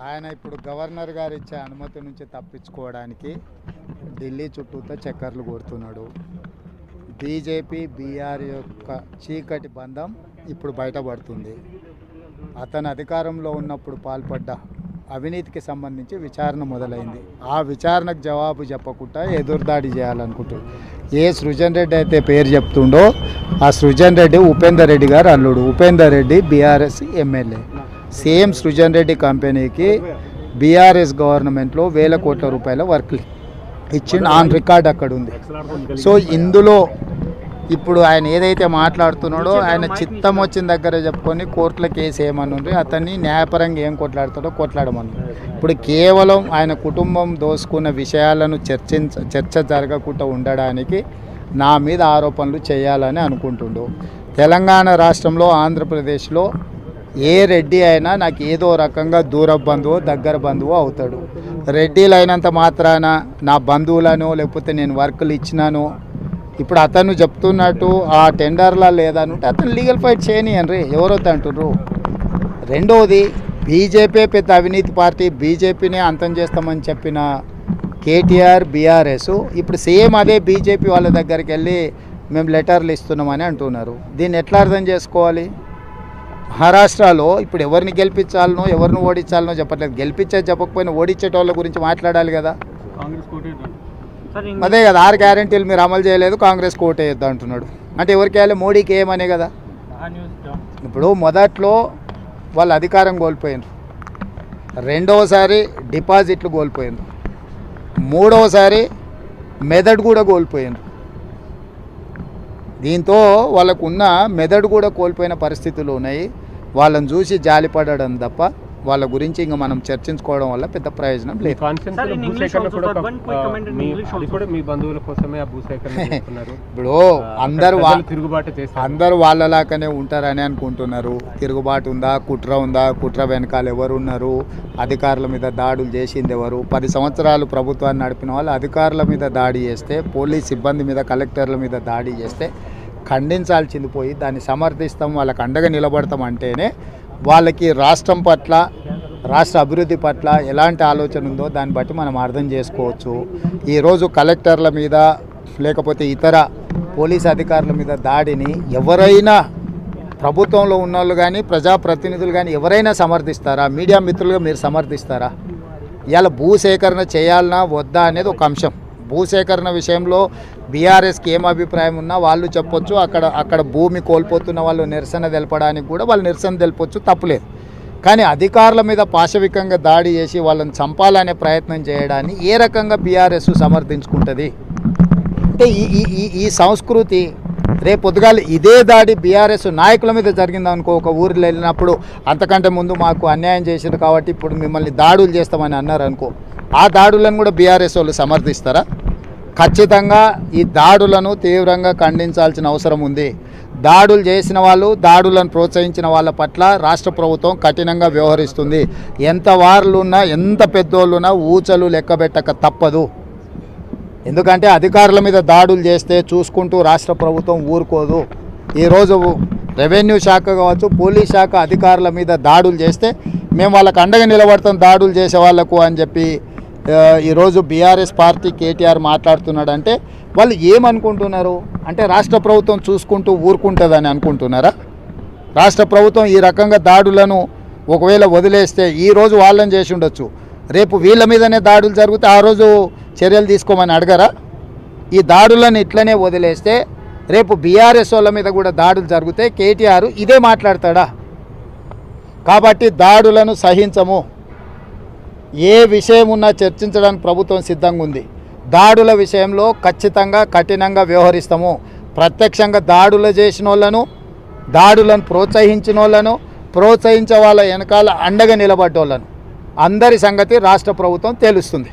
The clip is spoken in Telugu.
ఆయన ఇప్పుడు గవర్నర్ గారు ఇచ్చే అనుమతి నుంచి తప్పించుకోవడానికి ఢిల్లీ చుట్టూతో చక్కర్లు కొడుతున్నాడు. బీజేపీ బీఆర్ యొక్క చీకటి బంధం ఇప్పుడు బయటపడుతుంది. అతను అధికారంలో ఉన్నప్పుడు పాల్పడ్డ అవినీతికి సంబంధించి విచారణ మొదలైంది. ఆ విచారణకు జవాబు చెప్పకుండా ఎదురుదాడి చేయాలనుకుంటున్నారు. ఏ సృజన్ రెడ్డి అయితే పేరు చెప్తుండో ఆ సృజన్ రెడ్డి ఉపేందర్ రెడ్డి గారు అల్లుడు. Upender Reddy BRS MLA. Same Srujan Reddy కంపెనీకి బీఆర్ఎస్ గవర్నమెంట్లో వేల కోట్ల రూపాయల వర్క్ ఇచ్చిండు. ఆన్ రికార్డ్ అక్కడ ఉంది. సో ఇందులో ఇప్పుడు ఆయన ఏదైతే మాట్లాడుతున్నాడో ఆయన చిత్తం వచ్చిన దగ్గర చెప్పుకొని కోర్టుల కేసు ఏమనుంది, అతన్ని న్యాయపరంగా ఏం కొట్లాడుతాడో కొట్లాడమని. ఇప్పుడు కేవలం ఆయన కుటుంబం దోసుకున్న విషయాలను చర్చ జరగకుండా ఉండడానికి నా మీద ఆరోపణలు చేయాలని అనుకుంటుండు. తెలంగాణ రాష్ట్రంలో ఆంధ్రప్రదేశ్లో ఏ రెడ్డి అయినా నాకు ఏదో రకంగా దూర బంధువు దగ్గర బంధువు అవుతాడు. రెడ్డిలు అయినంత మాత్రాన నా బంధువులను లేకపోతే నేను వర్కులు ఇచ్చినాను ఇప్పుడు అతను చెప్తున్నట్టు ఆ టెండర్లా లేదనుంటే అతను లీగల్ ఫైట్ చేయనియన్రి, ఎవరైతే అంటుర్రు. రెండవది బీజేపీ పెద్ద అవినీతి పార్టీ, బీజేపీనే అంతం చేస్తామని చెప్పిన కేటీఆర్ బీఆర్ఎస్ ఇప్పుడు సేమ్ అదే బీజేపీ వాళ్ళ దగ్గరికి వెళ్ళి మేము లెటర్లు ఇస్తున్నామని అంటున్నారు. దీన్ని ఎట్లా అర్థం చేసుకోవాలి? మహారాష్ట్రలో ఇప్పుడు ఎవరిని గెలిపించాలనో ఎవరిని ఓడించాలనో చెప్పట్లేదు. గెలిపించేది చెప్పకపోయినా ఓడించేటోళ్ళ గురించి మాట్లాడాలి కదా. అదే కదా, 6 గ్యారెంటీలు మీరు అమలు చేయలేదు, కాంగ్రెస్ కోటేయొద్దు అంటున్నాడు. అంటే ఎవరికి వేయాలి? మోడీకి ఏమనే కదా. ఇప్పుడు మొదట్లో వాళ్ళు అధికారం కోల్పోయినారు, రెండవసారి డిపాజిట్లు కోల్పోయినారు, మూడవసారి మెదడు కూడా కోల్పోయినారు. దీంతో వాళ్ళకున్న మెదడు కూడా కోల్పోయిన పరిస్థితులు ఉన్నాయి. వాళ్ళని చూసి జాలిపడడం తప్ప వాళ్ళ గురించి ఇంకా మనం చర్చించుకోవడం వల్ల పెద్ద ప్రయోజనం లేదు. ఇప్పుడు అందరూ వాళ్ళలాగానే ఉంటారని అనుకుంటున్నారు. తిరుగుబాటు ఉందా, కుట్ర వెనకాల ఎవరు ఉన్నారు, అధికారుల మీద దాడులు చేసింది ఎవరు? 10 సంవత్సరాలు ప్రభుత్వాన్ని నడిపిన వాళ్ళు అధికారుల మీద దాడి చేస్తే, పోలీస్ సిబ్బంది మీద, కలెక్టర్ల మీద దాడి చేస్తే ఖండించాల్సింది పోయి దాన్ని సమర్థిస్తాం, వాళ్ళకి అండగా నిలబడతాం అంటేనే వాళ్ళకి రాష్ట్రం పట్ల, రాష్ట్ర అభివృద్ధి పట్ల ఎలాంటి ఆలోచన ఉందో దాన్ని బట్టి మనం అర్థం చేసుకోవచ్చు. ఈరోజు కలెక్టర్ల మీద లేకపోతే ఇతర పోలీస్ అధికారుల మీద దాడిని ఎవరైనా ప్రభుత్వంలో ఉన్నవాళ్ళు కానీ ప్రజాప్రతినిధులు కానీ ఎవరైనా సమర్థిస్తారా? మీడియా మిత్రులుగా మీరు సమర్థిస్తారా? ఇవాళ భూసేకరణ చేయాలన్నా వద్దా అనేది ఒక అంశం. భూసేకరణ విషయంలో బీఆర్ఎస్కి ఏం అభిప్రాయం ఉన్నా వాళ్ళు చెప్పొచ్చు. అక్కడ భూమి కోల్పోతున్న వాళ్ళు నిరసన తెలపడానికి కూడా వాళ్ళు నిరసన తెలపొచ్చు, తప్పులేదు. కానీ అధికారుల మీద పాశవికంగా దాడి చేసి వాళ్ళని చంపాలనే ప్రయత్నం చేయడాన్ని ఏ రకంగా బీఆర్ఎస్ సమర్థించుకుంటుంది? అంటే ఈ సంస్కృతి రేపు పొద్దుగాల ఇదే దాడి బీఆర్ఎస్ నాయకుల మీద జరిగిందనుకో, ఒక ఊరిలో వెళ్ళినప్పుడు అంతకంటే ముందు మాకు అన్యాయం చేసింది కాబట్టి ఇప్పుడు మిమ్మల్ని దాడులు చేస్తామని అన్నారు అనుకో, ఆ దాడులను కూడా బీఆర్ఎస్ వాళ్ళు సమర్థిస్తారా? ఖచ్చితంగా ఈ దాడులను తీవ్రంగా ఖండించాల్సిన అవసరం ఉంది. దాడులు చేసిన వాళ్ళు, దాడులను ప్రోత్సహించిన వాళ్ళ పట్ల రాష్ట్ర ప్రభుత్వం కఠినంగా వ్యవహరిస్తుంది. ఎంత వారులున్నా, ఎంత పెద్దోళ్ళున్నా ఊచలు లెక్కబెట్టక తప్పదు. ఎందుకంటే అధికారుల మీద దాడులు చేస్తే చూసుకుంటూ రాష్ట్ర ప్రభుత్వం ఊరుకోదు. ఈరోజు రెవెన్యూ శాఖ కావచ్చు, పోలీస్ శాఖ అధికారుల మీద దాడులు చేస్తే మేము వాళ్ళకు అండగా నిలబడతాం దాడులు చేసే వాళ్లకు అని చెప్పి ఈరోజు బీఆర్ఎస్ పార్టీ కేటీఆర్ మాట్లాడుతున్నాడంటే వాళ్ళు ఏమనుకుంటున్నారు? అంటే రాష్ట్ర ప్రభుత్వం చూసుకుంటూ ఊరుకుంటుందని అనుకుంటున్నారా? రాష్ట్ర ప్రభుత్వం ఈ రకంగా దాడులను ఒకవేళ వదిలేస్తే ఈరోజు వాళ్ళని చేసి ఉండొచ్చు, రేపు వీళ్ళ మీదనే దాడులు జరిగితే ఆ రోజు చర్యలు తీసుకోమని అడగరా? ఈ దాడులను ఇట్లనే వదిలేస్తే రేపు బీఆర్ఎస్ వాళ్ళ మీద కూడా దాడులు జరిగితే కేటీఆర్ ఇదే మాట్లాడతాడా? కాబట్టి దాడులను సహించము. ఏ విషయం ఉన్నా చర్చించడానికి ప్రభుత్వం సిద్ధంగా ఉంది. దాడుల విషయంలో ఖచ్చితంగా కఠినంగా వ్యవహరిస్తాము. ప్రత్యక్షంగా దాడులు చేసిన వాళ్ళను, దాడులను ప్రోత్సహించిన వాళ్ళను, ప్రోత్సహించే వాళ్ళ వెనకాల అండగా నిలబడ్డ వాళ్ళను అందరి సంగతి రాష్ట్ర ప్రభుత్వం తెలుస్తుంది.